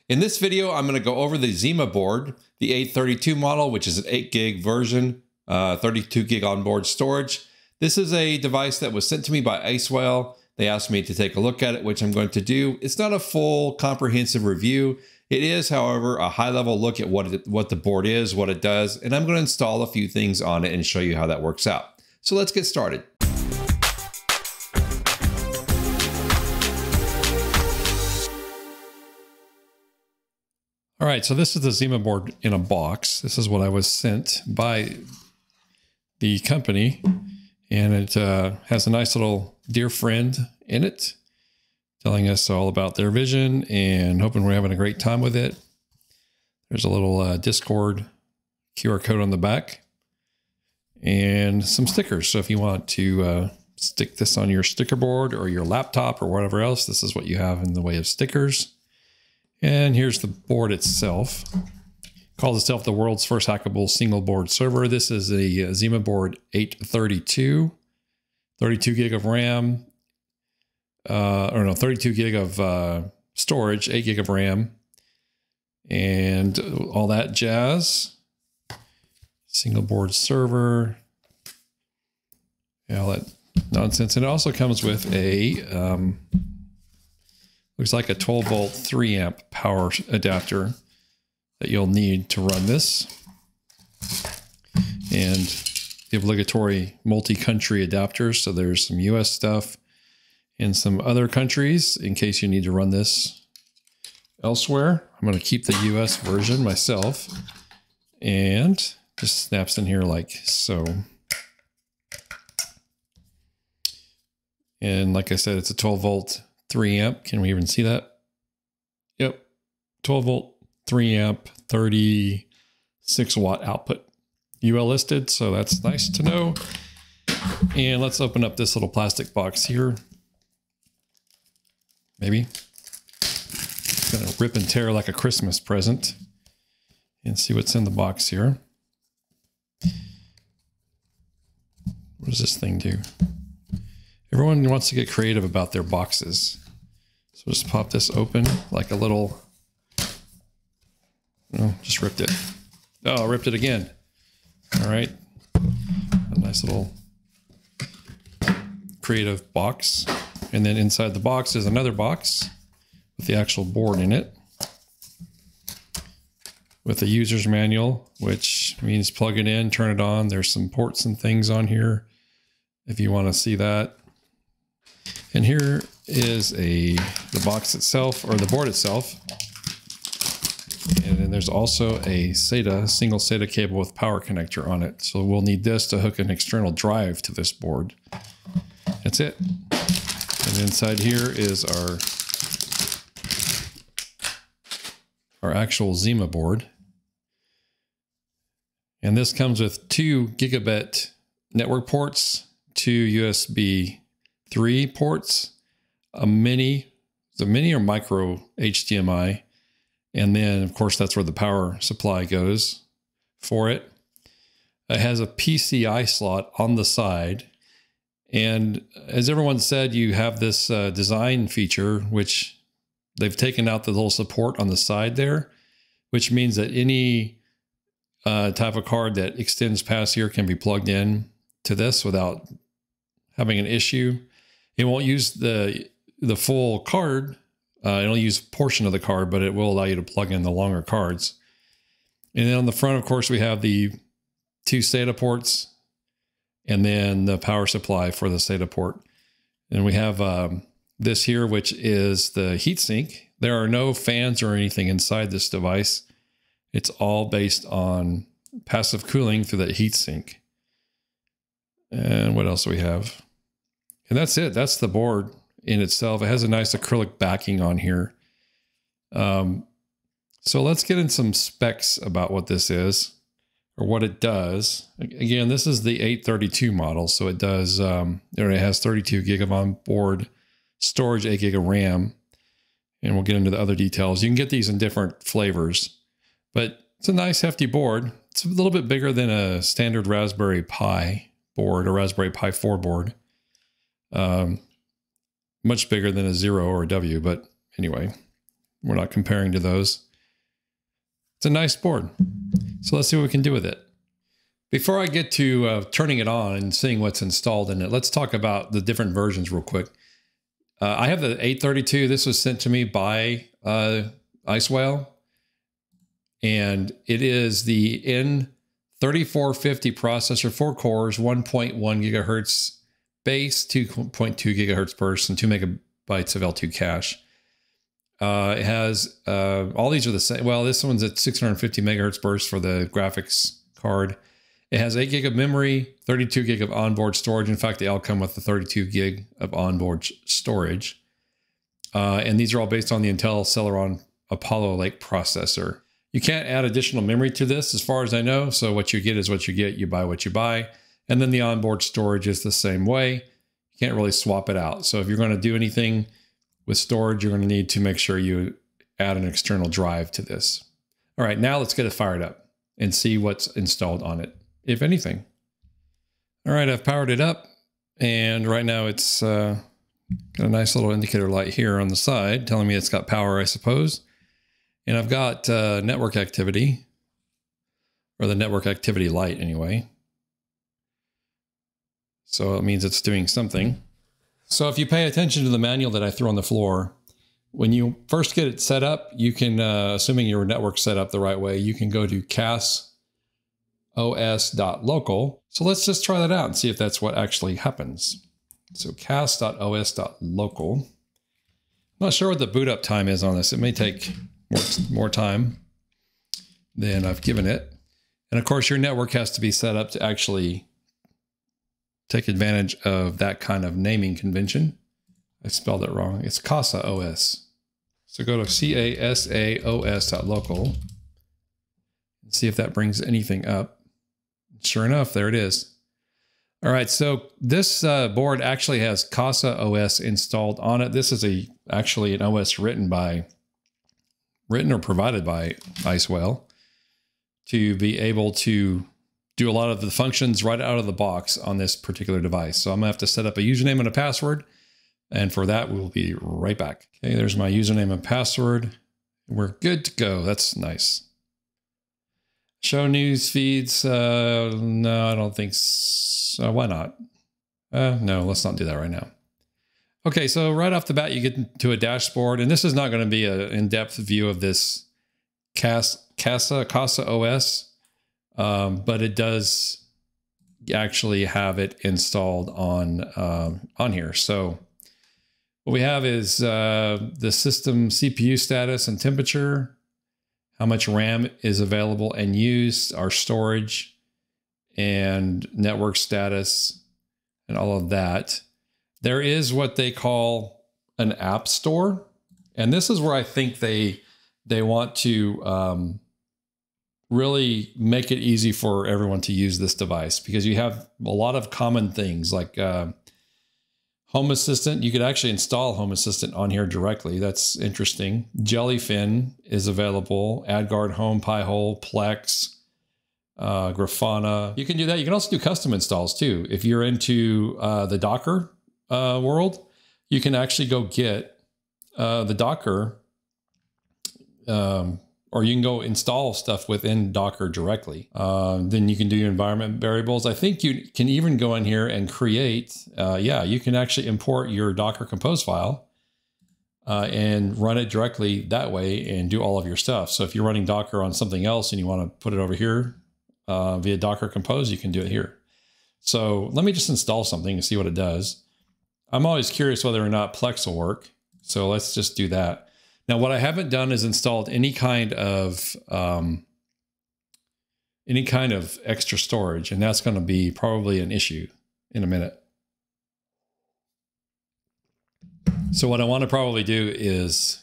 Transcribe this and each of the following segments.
In this video, I'm going to go over the ZimaBoard, the 832 model, which is an 8 gig version, 32 gig onboard storage. This is a device that was sent to me by IceWhale. They asked me to take a look at it, which I'm going to do. It's not a full comprehensive review. It is, however, a high-level look at what the board is, what it does, and I'm going to install a few things on it and show you how that works out. So let's get started. All right, so this is the ZimaBoard in a box. This is what I was sent by the company, and it has a nice little dear friend in it telling us all about their vision and hoping we're having a great time with it. There's a little Discord QR code on the back and some stickers. So if you want to stick this on your sticker board or your laptop or whatever else, this is what you have in the way of stickers. And here's the board itself. It calls itself the world's first hackable single board server. This is a ZimaBoard 832, 32 gig of RAM, 32 gig of storage, 8 gig of RAM, and all that jazz. Single board server, all that nonsense. And it also comes with a, looks like a 12 volt 3 amp power adapter that you'll need to run this. And the obligatory multi-country adapters. So there's some US stuff and some other countries in case you need to run this elsewhere. I'm going to keep the US version myself, and just snaps in here like so. And like I said, it's a 12 volt 3 amp. Can we even see that? Yep. 12 volt 3 amp 36 watt output. UL listed, so that's nice to know. And let's open up this little plastic box here. Maybe. It's gonna rip and tear like a Christmas present. And see what's in the box here. What does this thing do? Everyone wants to get creative about their boxes. So just pop this open like a little, oh, just ripped it. Oh, ripped it again. All right. A nice little creative box. And then inside the box is another box with the actual board in it, with a user's manual, which means plug it in, turn it on. There's some ports and things on here if you want to see that. And here is the box itself, or the board itself. And then there's also a SATA, single SATA cable with power connector on it. So we'll need this to hook an external drive to this board. That's it. And inside here is our actual Zima board. And this comes with 2 gigabit network ports, 2 USB 3 ports, a mini or micro HDMI, and then of course that's where the power supply goes for it. It has a PCI slot on the side, and as everyone said, you have this design feature which they've taken out the little support on the side there, which means that any type of card that extends past here can be plugged in to this without having an issue. It won't use the full card. It'll use a portion of the card, but it will allow you to plug in the longer cards. And then on the front, of course, we have the 2 SATA ports and then the power supply for the SATA port. And we have this here, which is the heatsink. There are no fans or anything inside this device. It's all based on passive cooling through that heatsink. And what else do we have? And that's it. That's the board in itself. It has a nice acrylic backing on here. So let's get in some specs about what this is, or what it does. Again, this is the 832 model. So it does, it has 32 gig of onboard storage, 8 gig of RAM. And we'll get into the other details. You can get these in different flavors, but it's a nice hefty board. It's a little bit bigger than a standard Raspberry Pi board or Raspberry Pi 4 board. Much bigger than a Zero or a W, but anyway, We're not comparing to those. It's a nice board. So let's see what we can do with it. Before I get to turning it on and seeing what's installed in it, let's talk about the different versions real quick. I have the 832. This was sent to me by IceWhale. And it is the N3450 processor, 4 cores, 1.1 gigahertz base, 2.2 gigahertz burst, and 2 megabytes of L2 cache. It has, all these are the same. Well, this one's at 650 megahertz burst for the graphics card. It has 8 gig of memory, 32 gig of onboard storage. In fact, they all come with the 32 gig of onboard storage. And these are all based on the Intel Celeron Apollo Lake processor. You can't add additional memory to this as far as I know. So what you get is what you get. You buy what you buy. And then the onboard storage is the same way. You can't really swap it out. So if you're going to do anything with storage, you're going to need to make sure you add an external drive to this. All right, now let's get it fired up and see what's installed on it, if anything. All right, I've powered it up. And right now it's got a nice little indicator light here on the side telling me it's got power, I suppose. And I've got network activity, or the network activity light anyway. So it means it's doing something. So if you pay attention to the manual that I threw on the floor, when you first get it set up, you can, assuming your network's set up the right way, you can go to CasaOS.local. So let's just try that out and see if that's what actually happens. So cas.os.local. I'm not sure what the boot up time is on this. It may take more time than I've given it. And of course, your network has to be set up to actually take advantage of that kind of naming convention. I spelled it wrong. It's CasaOS. So go to CasaOS.local and see if that brings anything up. Sure enough, there it is. All right, so this board actually has CasaOS installed on it. This is actually an OS written or provided by IceWhale to be able to do a lot of the functions right out of the box on this particular device. So I'm gonna have to set up a username and a password. And for that, we'll be right back. Okay, there's my username and password. We're good to go. That's nice. Show news feeds. No, I don't think so. Why not? No, let's not do that right now. Okay, so right off the bat, you get to a dashboard, and this is not going to be an in-depth view of this CasaOS, but it does actually have it installed on here. So what we have is the system CPU status and temperature, how much RAM is available and used, our storage, and network status, and all of that. There is what they call an app store. And this is where I think they want to really make it easy for everyone to use this device, because you have a lot of common things like Home Assistant. You could actually install Home Assistant on here directly. That's interesting. Jellyfin is available. AdGuard, Home, Pi-hole, Plex, Grafana. You can do that. You can also do custom installs too. If you're into the Docker world, you can actually go get the Docker, or you can go install stuff within Docker directly. Then you can do your environment variables. I think you can even go in here and create, you can actually import your Docker Compose file and run it directly that way and do all of your stuff. So if you're running Docker on something else and you want to put it over here via Docker Compose, you can do it here. So let me just install something and see what it does. I'm always curious whether or not Plex will work. So let's just do that. Now, what I haven't done is installed any kind of extra storage, and that's going to be probably an issue in a minute. So what I want to probably do is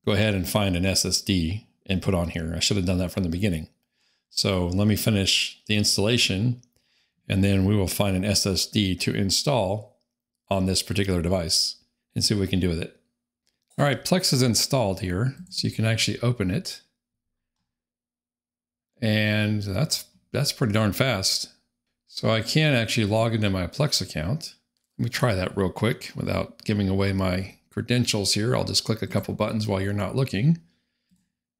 go ahead and find an SSD and put on here. I should have done that from the beginning. So let me finish the installation, and then we will find an SSD to install on this particular device and see what we can do with it. All right, Plex is installed here, so you can actually open it. And that's pretty darn fast. So I can actually log into my Plex account. Let me try that real quick without giving away my credentials here. I'll just click a couple buttons while you're not looking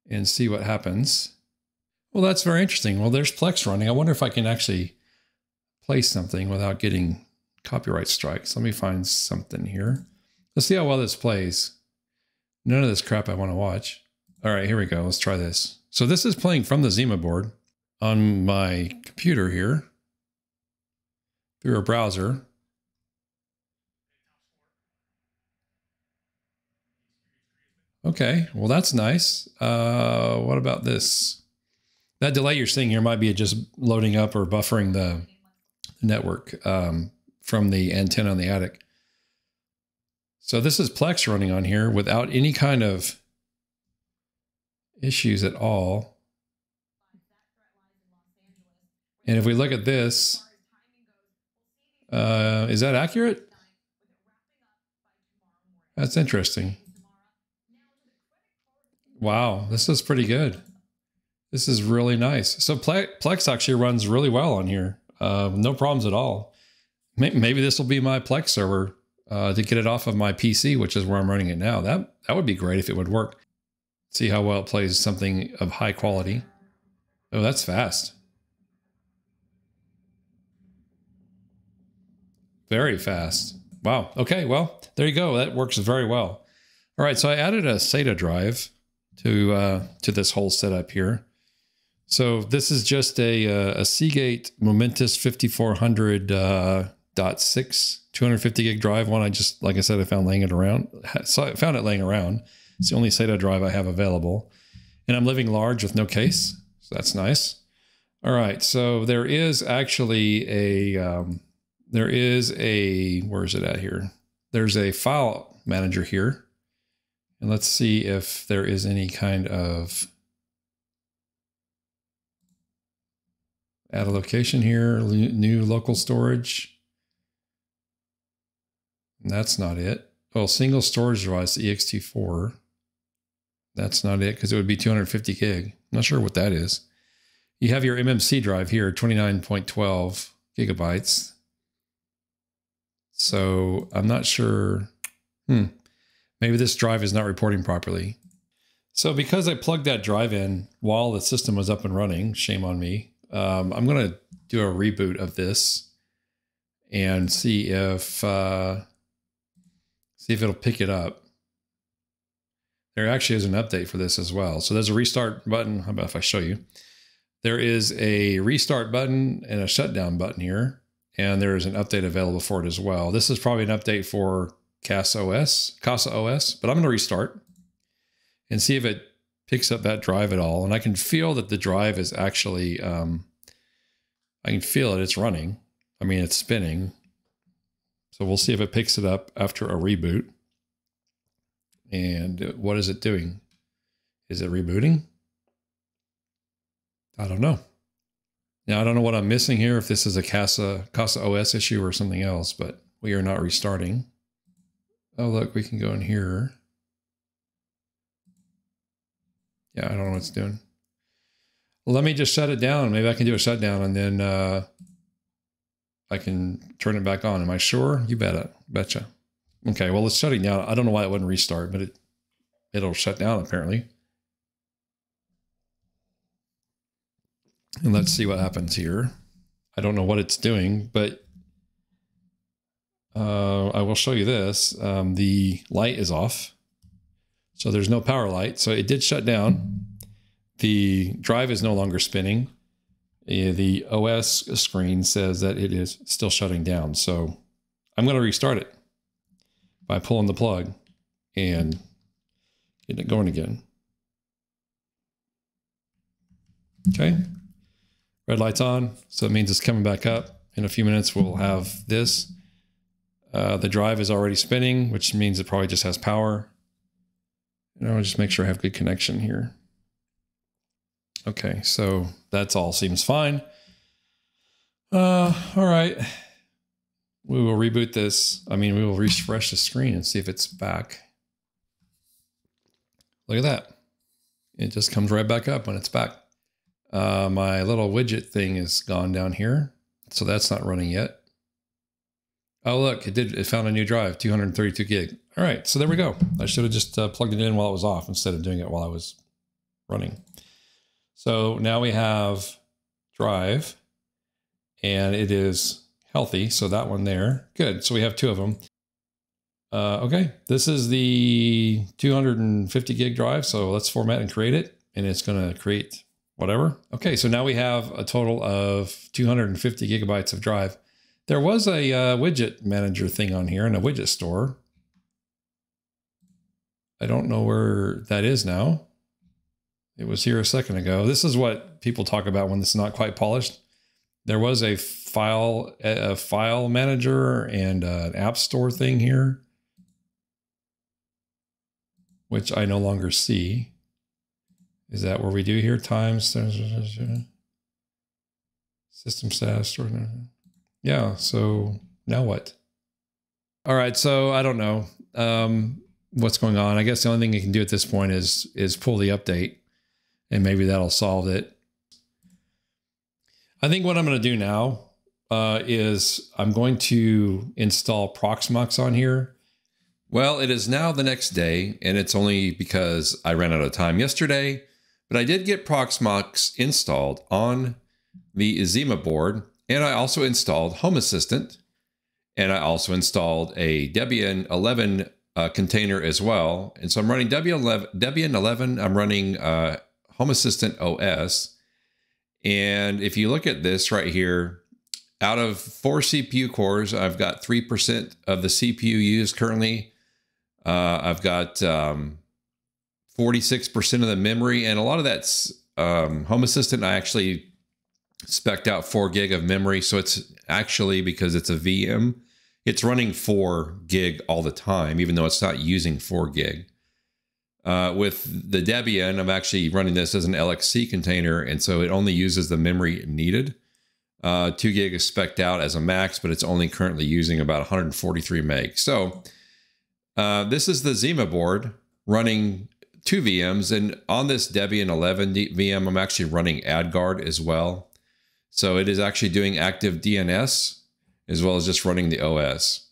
and see what happens. Well, that's very interesting. Well, there's Plex running. I wonder if I can actually play something without getting copyright strikes. Let me find something here. Let's see how well this plays. None of this crap I want to watch. All right, here we go. Let's try this. So this is playing from the ZimaBoard on my computer here through a browser. Okay, well, that's nice. What about this? That delay you're seeing here might be just loading up or buffering the network from the antenna in the attic. So this is Plex running on here without any kind of issues at all. And if we look at this, is that accurate? That's interesting. Wow, this is pretty good. This is really nice. So Plex actually runs really well on here. No problems at all. Maybe this will be my Plex server to get it off of my PC, which is where I'm running it now. That would be great if it would work. See how well it plays something of high quality. Oh, that's fast. Very fast. Wow. Okay, well, there you go. That works very well. All right, so I added a SATA drive to this whole setup here. So this is just a Seagate Momentus 5400.6 250 gig drive. One I just, like I said, I found laying it around. So I found it laying around. It's the only SATA drive I have available. And I'm living large with no case. So that's nice. All right. So there is actually where is it at here? There's a file manager here. And let's see if there is any kind of add a location here, new local storage. And that's not it. Oh, single storage device, ext4. That's not it because it would be 250 gig. I'm not sure what that is. You have your MMC drive here, 29.12 gigabytes. So I'm not sure. Maybe this drive is not reporting properly. So because I plugged that drive in while the system was up and running, shame on me, I'm going to do a reboot of this and see if it'll pick it up. There actually is an update for this as well. So there's a restart button. How about if I show you? There is a restart button and a shutdown button here, and there is an update available for it as well. This is probably an update for CasaOS, but I'm going to restart and see if it picks up that drive at all. And I can feel that the drive is actually, I can feel it, it's running. I mean, it's spinning. So we'll see if it picks it up after a reboot. And what is it doing? Is it rebooting? I don't know. Now, I don't know what I'm missing here, if this is a CasaOS issue or something else, but we are not restarting. Oh, look, we can go in here. Yeah, I don't know what it's doing. Well, let me just shut it down. Maybe I can do a shutdown and then I can turn it back on. Am I sure? You betcha. Okay, well, it's shutting down. I don't know why it wouldn't restart, but it'll shut down apparently. And let's see what happens here. I don't know what it's doing, but I will show you this. The light is off. So there's no power light. So it did shut down. The drive is no longer spinning. The OS screen says that it is still shutting down. So I'm going to restart it by pulling the plug and getting it going again. Okay. Red light's on. So it means it's coming back up. In a few minutes, we'll have this. The drive is already spinning, which means it probably just has power. And I'll just make sure I have good connection here. Okay, so that's all seems fine. All right. We will reboot this. I mean, we will refresh the screen and see if it's back. Look at that. It just comes right back up when it's back. My little widget thing is gone down here. So that's not running yet. Oh, look, it found a new drive, 232 gig. All right, so there we go. I should have just plugged it in while it was off instead of doing it while I was running. So now we have drive, and it is healthy. So that one there, good. So we have two of them. Okay, this is the 250 gig drive. So let's format and create it, and it's going to create whatever. Okay, so now we have a total of 250 gigabytes of drive. There was a widget manager thing on here and a widget store. I don't know where that is now. It was here a second ago. This is what people talk about when it's not quite polished. There was a file manager and an app store thing here, which I no longer see. Is that where we do here? Times, system status store. Yeah, so now what? All right, so I don't know what's going on. I guess the only thing you can do at this point is pull the update, and maybe that'll solve it. I think what I'm going to do now is I'm going to install Proxmox on here. Well, it is now the next day, and it's only because I ran out of time yesterday, but I did get Proxmox installed on the ZimaBoard. And I also installed Home Assistant, and I also installed a Debian 11 container as well. And so I'm running Debian 11, I'm running Home Assistant OS. And if you look at this right here, out of 4 CPU cores, I've got 3% of the CPU used currently. I've got 46% of the memory, and a lot of that's Home Assistant. I actually spec'd out 4 gig of memory. So it's actually, because it's a VM, it's running 4 gig all the time, even though it's not using 4 gig. With the Debian, I'm actually running this as an LXC container, and so it only uses the memory needed. 2 gig is spec'd out as a max, but it's only currently using about 143 meg. So this is the ZimaBoard running 2 VMs, and on this Debian 11 VM, I'm actually running AdGuard as well. So it is actually doing active DNS as well as just running the OS.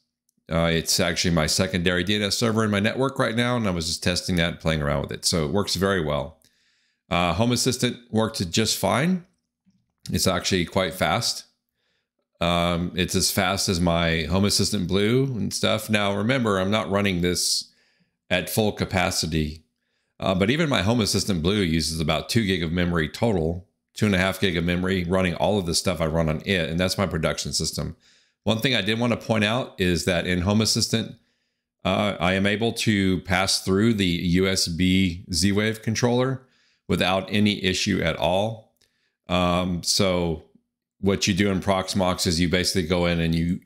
It's actually my secondary DNS server in my network right now, and I was just testing that and playing around with it. So it works very well. Home Assistant worked just fine. It's actually quite fast. It's as fast as my Home Assistant Blue and stuff. Now, remember, I'm not running this at full capacity, but even my Home Assistant Blue uses about 2 gig of memory total. 2.5 gig of memory running all of the stuff I run on it, and that's my production system. One thing I did want to point out is that in Home Assistant, I am able to pass through the USB Z-Wave controller without any issue at all. So what you do in Proxmox is you basically go in and you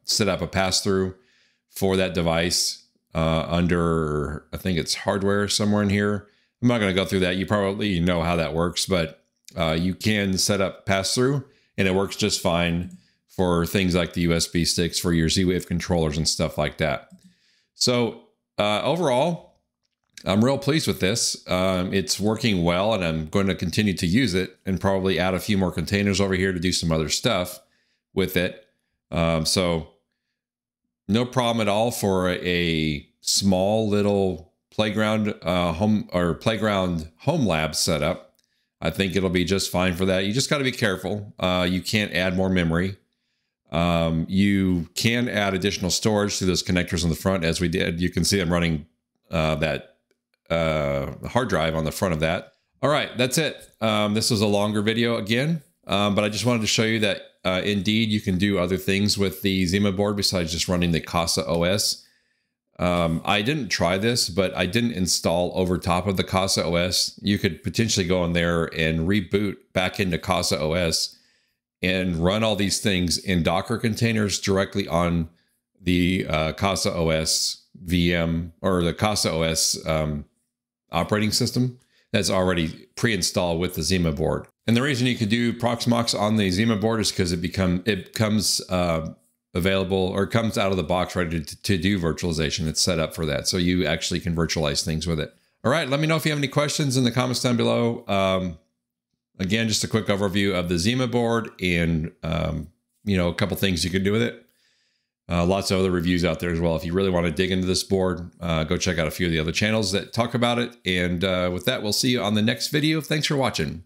set up a pass-through for that device under, I think it's hardware somewhere in here. I'm not going to go through that. You probably know how that works, but you can set up pass-through, and it works just fine for things like the USB sticks for your Z-Wave controllers and stuff like that. So overall, I'm real pleased with this. It's working well, and I'm going to continue to use it and probably add a few more containers over here to do some other stuff with it. So no problem at all for a small little playground home lab setup. I think it'll be just fine for that. You just got to be careful. You can't add more memory. You can add additional storage to those connectors on the front, as we did. You can see I'm running that hard drive on the front of that. All right, that's it. This was a longer video again, but I just wanted to show you that indeed you can do other things with the ZimaBoard besides just running the CasaOS. I didn't try this, but I didn't install over top of the CasaOS. You could potentially go in there and reboot back into CasaOS and run all these things in Docker containers directly on the CasaOS VM or the CasaOS operating system that's already pre-installed with the ZimaBoard. And the reason you could do Proxmox on the ZimaBoard is because it comes available, or comes out of the box ready to do virtualization. It's set up for that. So you actually can virtualize things with it. All right, let me know if you have any questions in the comments down below. Again, just a quick overview of the ZimaBoard and, you know, a couple things you can do with it. Lots of other reviews out there as well. If you really want to dig into this board, go check out a few of the other channels that talk about it. And with that, we'll see you on the next video. Thanks for watching.